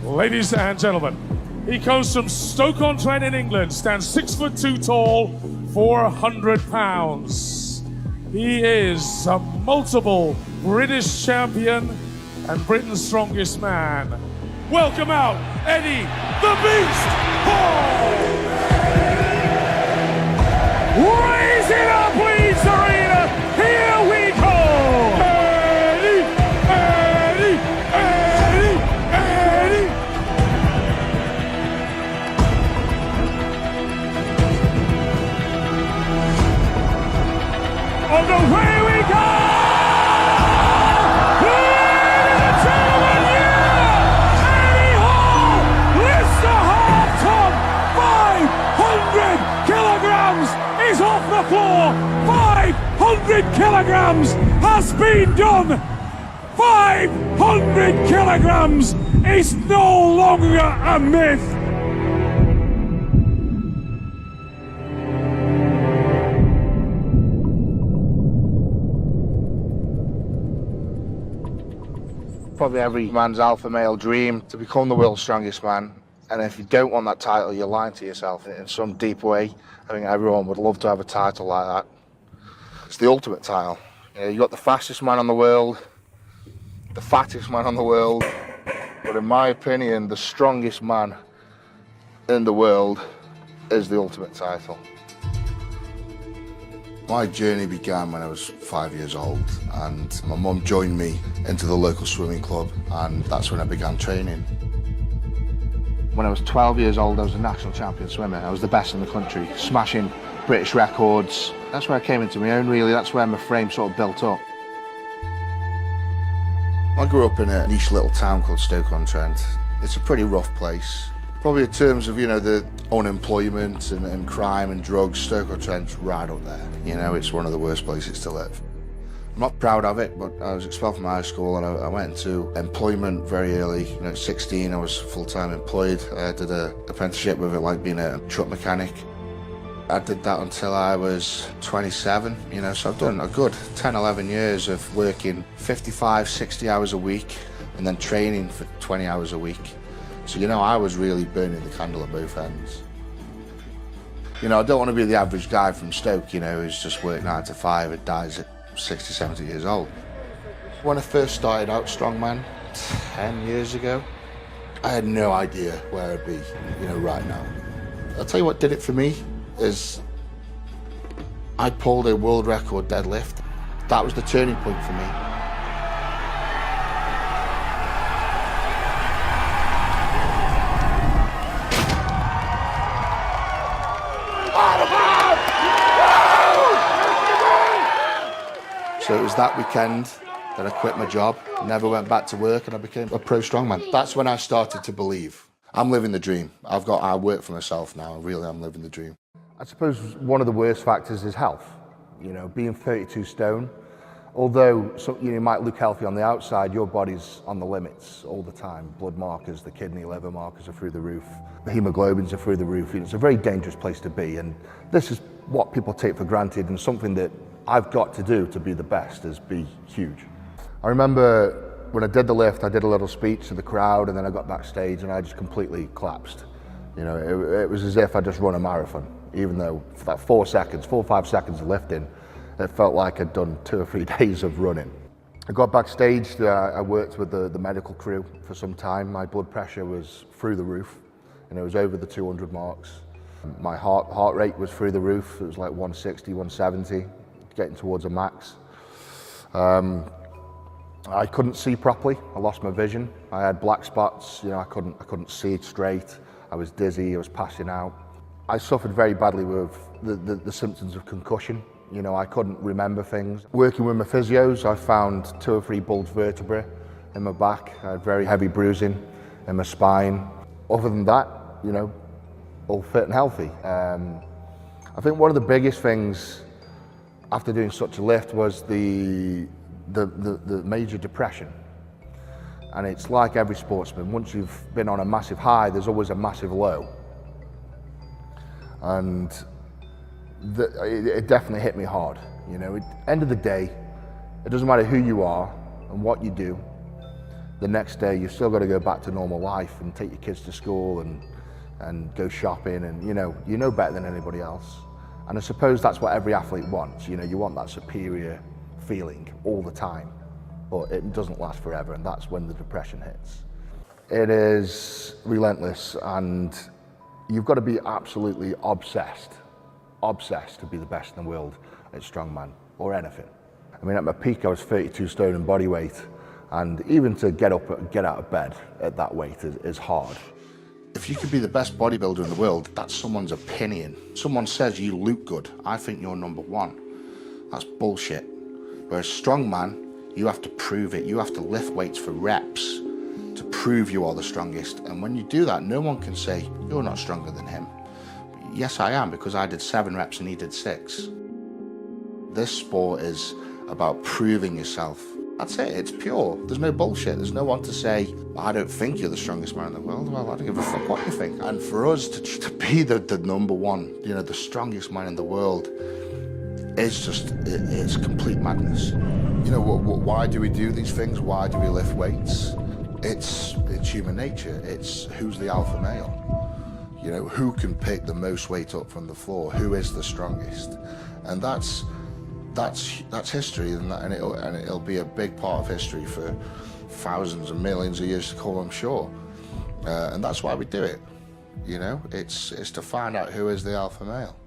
Ladies and gentlemen, he comes from Stoke-on-Trent in England, stands 6'2" tall, 400 pounds. He is a multiple British champion and Britain's strongest man. Welcome out, Eddie the Beast Hall! Raise it up, Leeds Arena! Here we go! Eddie! Eddie! Eddie! Eddie! On the way we go! Ladies and gentlemen, Eddie Hall lifts the half-ton 500 kilograms is off the floor. 500 kilograms has been done. 500 kilograms is no longer a myth. Probably every man's alpha male dream to become the world's strongest man. And if you don't want that title, you're lying to yourself in some deep way. I think everyone would love to have a title like that. It's the ultimate title. You know, you've got the fastest man on the world, the fattest man on the world, but in my opinion, the strongest man in the world is the ultimate title. My journey began when I was 5 years old, and my mum joined me into the local swimming club, and that's when I began training. When I was 12 years old, I was a national champion swimmer. I was the best in the country, smashing British records. That's where I came into my own, really. That's where my frame sort of built up. I grew up in a niche little town called Stoke-on-Trent. It's a pretty rough place. Probably in terms of, you know, the unemployment and crime and drugs, Stoke-on-Trent's right up there. You know, it's one of the worst places to live. I'm not proud of it, but I was expelled from high school and I went into employment very early. You know, at 16, I was full-time employed. I did an apprenticeship with it, like being a truck mechanic. I did that until I was 27, you know, so I've done a good 10, 11 years of working 55, 60 hours a week and then training for 20 hours a week. So, you know, I was really burning the candle at both ends. You know, I don't want to be the average guy from Stoke, you know, who's just worked 9 to 5 and dies at 60, 70 years old. When I first started out strongman 10 years ago, I had no idea where I'd be, you know, right now. I'll tell you what did it for me is I pulled a world record deadlift. That was the turning point for me. So it was that weekend that I quit my job, never went back to work, and I became a pro strongman. That's when I started to believe. I'm living the dream. I work for myself now. Really, I'm living the dream. I suppose one of the worst factors is health. You know, being 32 stone, although you might look healthy on the outside, your body's on the limits all the time. Blood markers, the kidney, liver markers are through the roof. The hemoglobins are through the roof. It's a very dangerous place to be, and this is what people take for granted, and something that I've got to do to be the best is be huge. I remember when I did the lift, I did a little speech to the crowd, and then I got backstage and I just completely collapsed. You know, it was as if I just run a marathon, even though for that 4 or 5 seconds of lifting, it felt like I'd done 2 or 3 days of running. I got backstage, I worked with the medical crew for some time. My blood pressure was through the roof, and it was over the 200 marks. My heart rate was through the roof. It was like 160, 170, getting towards a max. I couldn't see properly. I lost my vision. I had black spots. You know, I couldn't see straight. I was dizzy. I was passing out. I suffered very badly with the symptoms of concussion. You know, I couldn't remember things. Working with my physios, I found 2 or 3 bulged vertebrae in my back. I had very heavy bruising in my spine. Other than that, you know, all fit and healthy. I think one of the biggest things after doing such a lift was the major depression. And it's like every sportsman, once you've been on a massive high, there's always a massive low. And it definitely hit me hard. You know, at the end of the day, it doesn't matter who you are and what you do. the next day you've still got to go back to normal life and take your kids to school and go shopping, and you know better than anybody else. And I suppose that's what every athlete wants. You want that superior feeling all the time, but it doesn't last forever, and that's when the depression hits. It is relentless, and you've got to be absolutely obsessed to be the best in the world at strongman or anything. I mean, at my peak I was 32 stone in body weight, and even to get out of bed at that weight is hard. If you could be the best bodybuilder in the world, that's someone's opinion. Someone says you look good, I think you're number one. That's bullshit. Whereas strongman, you have to prove it. You have to lift weights for reps to prove you are the strongest. And when you do that, no one can say, you're not stronger than him. Yes, I am, because I did 7 reps and he did 6. This sport is about proving yourself. That's it, it's pure. There's no bullshit. There's no one to say, I don't think you're the strongest man in the world. Well, I don't give a fuck what you think. And for us to be the number one, the strongest man in the world, it's complete madness. Why do we do these things? Why do we lift weights? It's human nature. It's who's the alpha male. Who can pick the most weight up from the floor? Who is the strongest? And that's history, and it'll be a big part of history for thousands and millions of years to come, I'm sure. And that's why we do it. It's to find out who is the alpha male.